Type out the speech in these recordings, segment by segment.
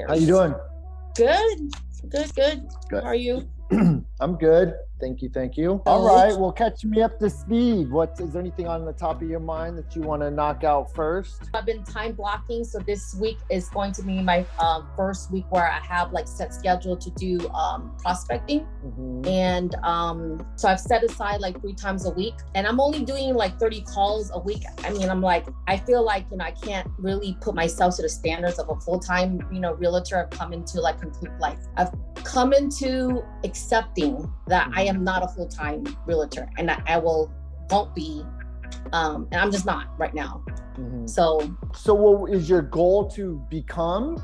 years. How you doing? Good. Good. How are you? I'm good. Thank you. All right. Well, catch me up to speed. Is there anything on the top of your mind that you want to knock out first? I've been time blocking. So this week is going to be my first week where I have like set schedule to do prospecting. Mm-hmm. And so I've set aside like 3 times a week, and I'm only doing like 30 calls a week. I mean, I feel like, I can't really put myself to the standards of a full-time, realtor. I've come into I've come into accepting that I am not a full-time realtor, and that I won't be, and I'm just not right now. Mm-hmm. So what is your goal to become?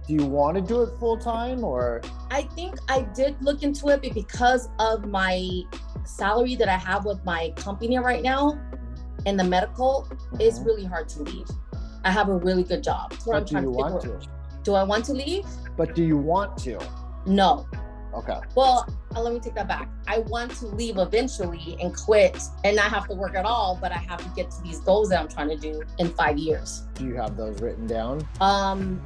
Do you want to do it full-time, or? I think I did look into it, but because of my salary that I have with my company right now in the medical, it's really hard to leave. I have a really good job. That's what I'm trying to figure out. Do I want to leave? But do you want to? No. Okay. Well, let me take that back. I want to leave eventually and quit and not have to work at all, but I have to get to these goals that I'm trying to do in 5 years. Do you have those written down?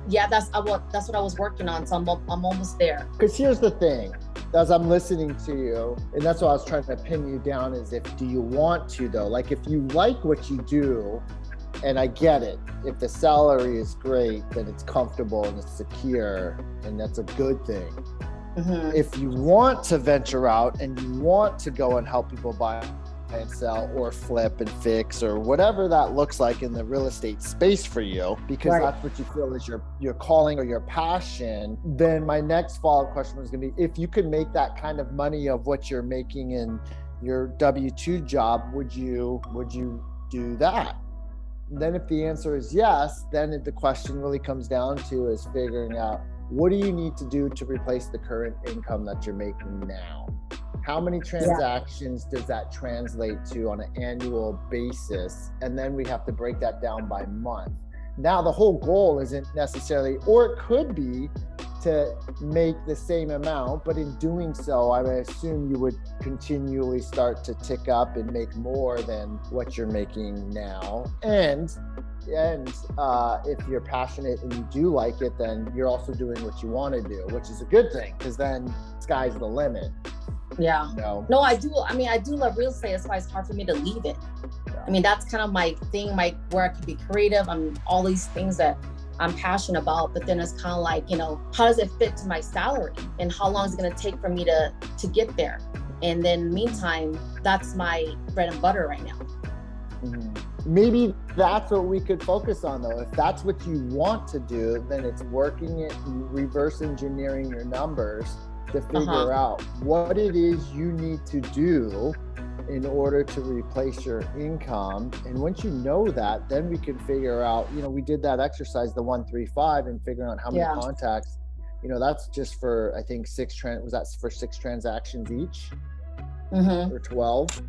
Yeah, that's what I was working on. So I'm almost there. Because here's the thing, as I'm listening to you, and that's what I was trying to pin you down, is do you want to though? Like if you like what you do, and I get it, if the salary is great, then it's comfortable and it's secure, and that's a good thing. Mm-hmm. If you want to venture out and you want to go and help people buy and sell or flip and fix or whatever that looks like in the real estate space for you, because that's what you feel is your calling or your passion, then my next follow-up question was going to be, if you could make that kind of money of what you're making in your W-2 job, would you do that? Then if the answer is yes, then the question really comes down to is figuring out, what do you need to do to replace the current income that you're making now? How many transactions does that translate to on an annual basis? And then we have to break that down by month. Now, the whole goal isn't necessarily, or it could be to make the same amount, but in doing so, I would assume you would continually start to tick up and make more than what you're making now. And if you're passionate and you do like it, then you're also doing what you want to do, which is a good thing, because then sky's the limit. Yeah. No, I do love real estate. That's why it's hard for me to leave it. Yeah. I mean, that's kind of my thing, where I could be creative. All these things that I'm passionate about, but then it's kind of like, how does it fit to my salary, and how long is it going to take for me to get there? And then meantime, that's my bread and butter right now. Mm-hmm. Maybe that's what we could focus on though. If that's what you want to do, then it's working it, reverse engineering your numbers to figure out what it is you need to do in order to replace your income. And once you know that, then we can figure out, we did that exercise, the 1-3-5, and figuring out how many contacts, that's just for, I think 6 transactions each, or 12.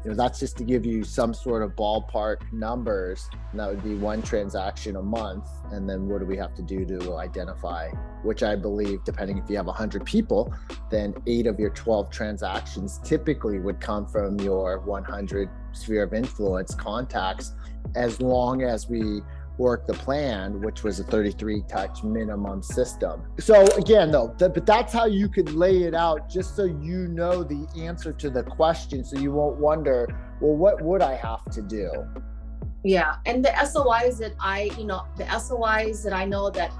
That's just to give you some sort of ballpark numbers, and that would be 1 transaction a month. And then what do we have to do to identify, which I believe, depending if you have 100 people, then 8 of your 12 transactions typically would come from your 100 sphere of influence contacts, as long as we work the plan, which was a 33 touch minimum system. So again though, but that's how you could lay it out, just so you know the answer to the question, so you won't wonder, well, what would I have to do? Yeah, and the SOIs that I know that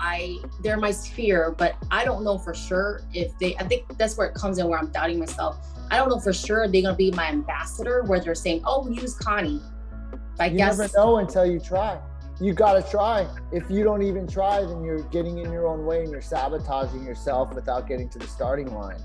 they're my sphere, but I don't know for sure I think that's where it comes in, where I'm doubting myself. I don't know for sure they're going to be my ambassador, where they're saying, oh, use Connie. I guess never know until you try. You got to try. If you don't even try, then you're getting in your own way and you're sabotaging yourself without getting to the starting line.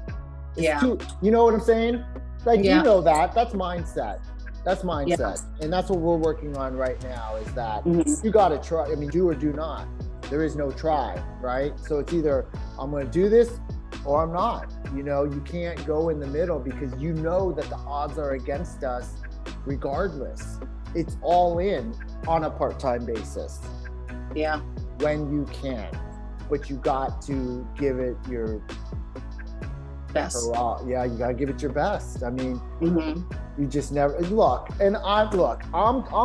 You know what I'm saying? Like, you know that's mindset. That's mindset. Yeah. And that's what we're working on right now, is that you got to try. I mean, do or do not. There is no try, right? So it's either I'm going to do this or I'm not. You can't go in the middle, because that the odds are against us regardless. It's all in on a part-time basis. Yeah. When you can, but you got to give it your best. Yeah, you got to give it your best. I mean, you just never look. And I'm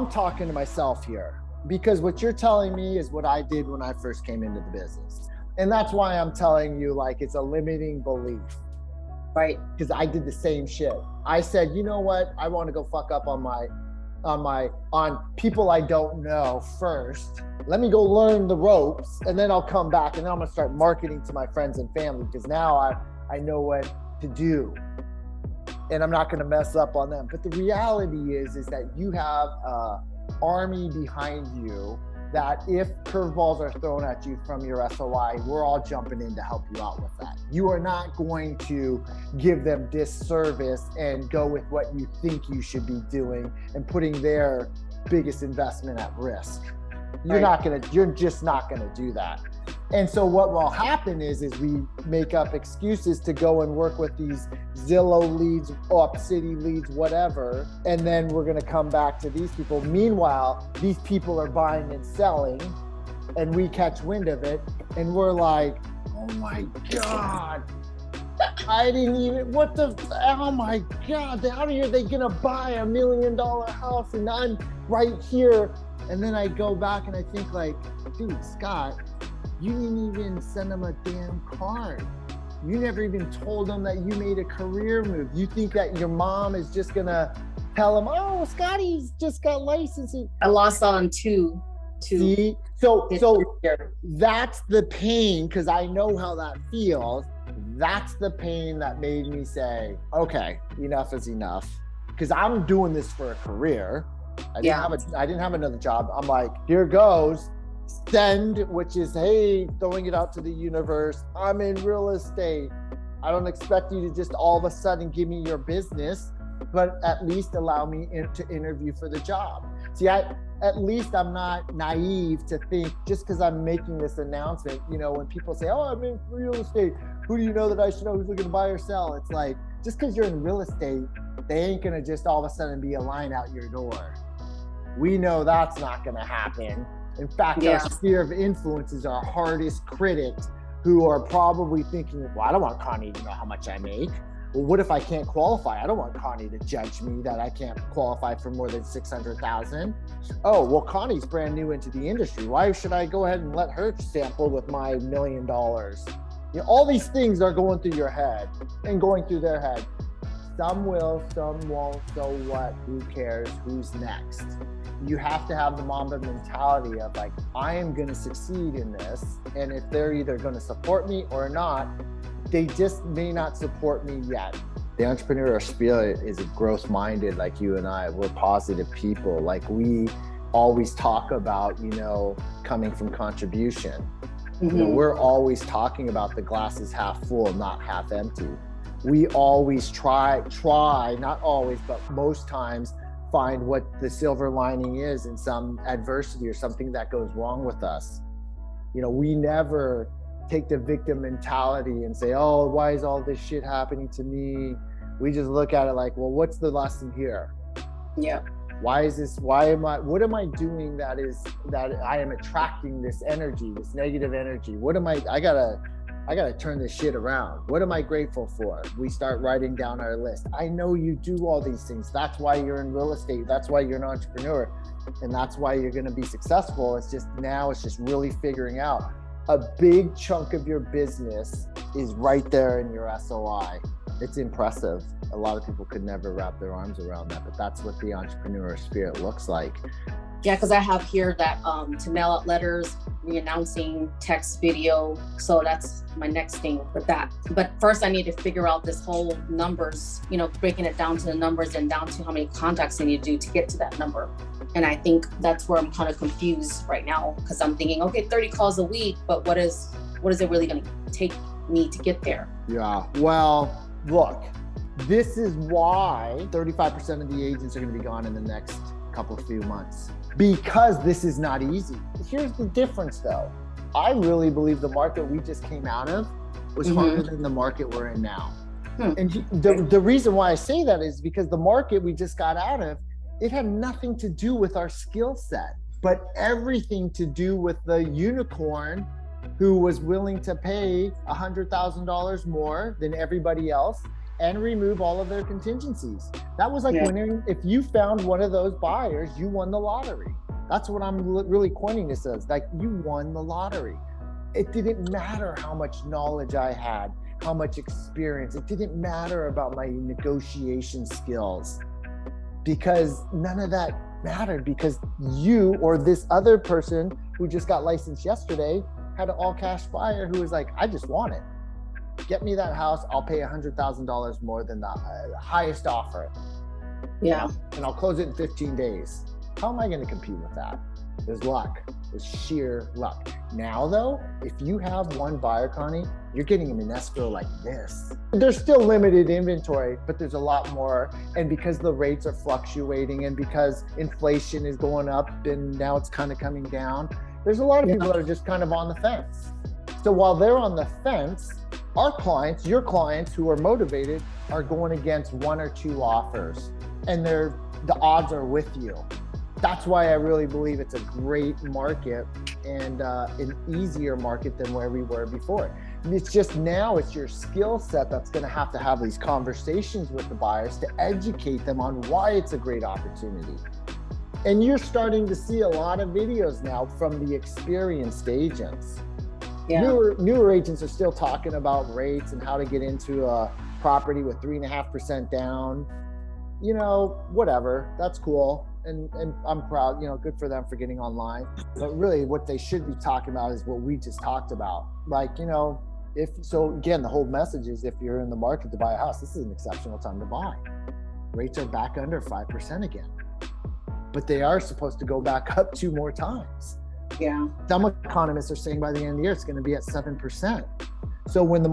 talking to myself here, because what you're telling me is what I did when I first came into the business. And that's why I'm telling you, like, it's a limiting belief. Right. Because I did the same shit. I said, you know what? I want to go fuck up on people I don't know first. Let me go learn the ropes, and then I'll come back, and then I'm gonna start marketing to my friends and family, because now I know what to do, and I'm not gonna mess up on them. But the reality is that you have a army behind you that if curveballs are thrown at you from your SOI, we're all jumping in to help you out with that. You are not going to give them disservice and go with what you think you should be doing and putting their biggest investment at risk. You're just not gonna do that. And so what will happen is we make up excuses to go and work with these Zillow leads, Up City leads, whatever. And then we're going to come back to these people. Meanwhile, these people are buying and selling, and we catch wind of it. And we're like, oh my God, I didn't even, oh my God, how are they going to buy $1 million house? And I'm right here. And then I go back and I think like, dude, Scott, you didn't even send them a damn card. You never even told them that you made a career move. You think that your mom is just gonna tell them, oh, Scotty's just got licensing. I lost on two. See? So that's the pain, because I know how that feels. That's the pain that made me say, okay, enough is enough. Because I'm doing this for a career. I didn't have another job. I'm like, here goes. Send, which is, hey, throwing it out to the universe. I'm in real estate. I don't expect you to just all of a sudden give me your business, but at least allow me to interview for the job. See, at least I'm not naive to think just because I'm making this announcement, when people say, oh, I'm in real estate, who do you know that I should know who's looking to buy or sell? It's like, just because you're in real estate, they ain't going to just all of a sudden be a line out your door. We know that's not going to happen. In fact, our sphere of influence is our hardest critics, who are probably thinking, well, I don't want Connie to know how much I make. Well, what if I can't qualify? I don't want Connie to judge me that I can't qualify for more than 600,000. Oh, well, Connie's brand new into the industry. Why should I go ahead and let her sample with my $1 million? All these things are going through your head and going through their head. Some will, some won't. So what? Who cares? Who's next? You have to have the Mamba mentality of like, I am going to succeed in this. And if they're either going to support me or not, they just may not support me yet. The entrepreneurial spirit is growth minded, like you and I. We're positive people. Like we always talk about, coming from contribution. Mm-hmm. We're always talking about the glass is half full, not half empty. We always try, not always, but most times, find what the silver lining is in some adversity or something that goes wrong with us. We never take the victim mentality and say, oh, why is all this shit happening to me? We just look at it like, well, what's the lesson here? Yeah. What am I doing that I am attracting this energy, this negative energy? I gotta turn this shit around. What am I grateful for? We start writing down our list. I know you do all these things. That's why you're in real estate. That's why you're an entrepreneur. And that's why you're gonna be successful. It's just really figuring out. A big chunk of your business is right there in your SOI. It's impressive. A lot of people could never wrap their arms around that, but that's what the entrepreneur spirit looks like. Yeah, because I have here that to mail out letters, re-announcing, text, video. So that's my next thing with that. But first I need to figure out this whole numbers, breaking it down to the numbers and down to how many contacts I need to do to get to that number. And I think that's where I'm kind of confused right now, because I'm thinking, okay, 30 calls a week, but what is it really going to take me to get there? Yeah, well, look, this is why 35% of the agents are going to be gone in the next few months. Because this is not easy. Here's the difference though. I really believe the market we just came out of was harder than the market we're in now. And the reason why I say that is because the market we just got out of, it had nothing to do with our skill set, but everything to do with the unicorn who was willing to pay $100,000 more than everybody else and remove all of their contingencies. That was like winning. If you found one of those buyers, you won the lottery. That's what I'm really coining this as. Like, you won the lottery. It didn't matter how much knowledge I had, how much experience. It didn't matter about my negotiation skills, because none of that mattered, because you or this other person who just got licensed yesterday had an all cash buyer who was like, I just want it. Get me that house. I'll pay $100,000 more than the highest offer. Yeah. And I'll close it in 15 days. How am I going to compete with that? There's luck. There's sheer luck. Now, though, if you have one buyer, Connie, you're getting them in escrow like this. There's still limited inventory, but there's a lot more. And because the rates are fluctuating and because inflation is going up and now it's kind of coming down, there's a lot of people that are just kind of on the fence. So while they're on the fence, our clients, your clients who are motivated, are going against one or two offers, and the odds are with you. That's why I really believe it's a great market and an easier market than where we were before. It's just now it's your skill set that's going to have these conversations with the buyers to educate them on why it's a great opportunity. And you're starting to see a lot of videos now from the experienced agents. Yeah. Newer agents are still talking about rates and how to get into a property with 3.5% down. You know, whatever, that's cool. And I'm proud, you know, good for them for getting online. But really what they should be talking about is what we just talked about. Like, you know, again, the whole message is if you're in the market to buy a house, this is an exceptional time to buy. Rates are back under 5% again, but they are supposed to go back up 2 more times. Yeah. Some economists are saying by the end of the year, it's going to be at 7%. So when the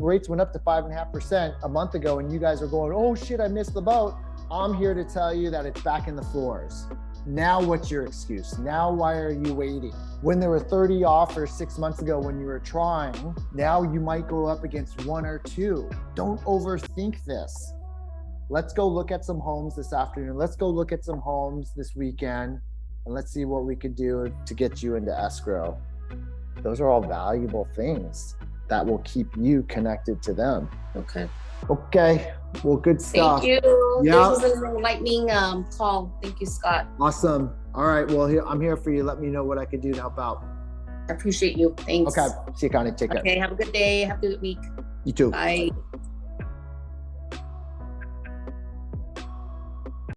rates went up to 5.5% a month ago and you guys are going, oh shit, I missed the boat. I'm here to tell you that it's back in the fours. Now what's your excuse? Now why are you waiting? When there were 30 offers 6 months ago when you were trying, now you might go up against 1 or 2. Don't overthink this. Let's go look at some homes this afternoon. Let's go look at some homes this weekend, and let's see what we could do to get you into escrow. Those are all valuable things that will keep you connected to them. Okay. Well, good stuff. Thank you. Yeah. This was an enlightening call. Thank you, Scott. Awesome. All right. Well, I'm here for you. Let me know what I could do to help out. I appreciate you. Thanks. Okay. See you, Connie. Take care. Okay. Have a good day. Have a good week. You too. Bye.